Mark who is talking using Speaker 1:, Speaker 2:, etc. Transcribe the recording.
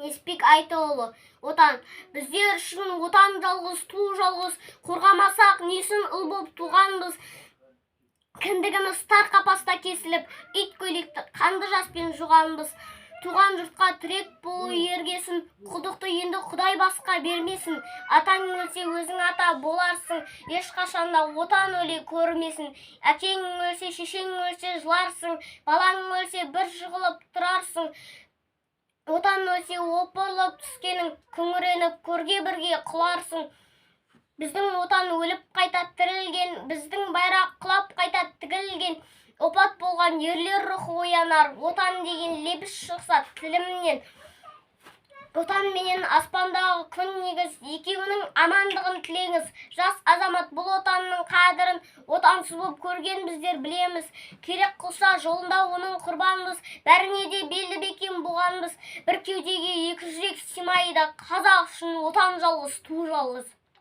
Speaker 1: Еспек Айтолы. Отан. Біздер үшін отан жалғыз, ту жалғыз. Қорғамасақ, несін ұл боп туғанбыз. Кіндігіміз тар қапаста кесіліп, ит көйлекті қанды жаспен жуғанбыз. Туған жұртқа тірек болу ергесін, құлдықты енді Құдай басқа бермесін. Атаң өлсе өзің ата боларсың, ешқашанда отан өле көрмесін. Әкең өлсе, шешең өлсе жыларсың, балаң өлсе бір жығылып тұрарсың. Отан өлсе опырылып түскенің, күңіреніп көрге бірге құларсың. Біздің отан өліп қайта тірілген, біздің байрақ құлап қайта тігілген. Опат болған ерлер рухы оянар, отан деген лебіз шықса тілімнен. Отан менен аспандағы күн негіз, екеуінің амандығын тілеңіз. Жас азамат бұл отанның қадірін отансыз болып көрген біздер білеміз. Керек қылса жолында оның құрбанбыз, бәріне де белді бекем болғанбыз. Бір кеудеге екі жүрек сыймайды, қазақ үшін отан жалғыз, ту жалғыз.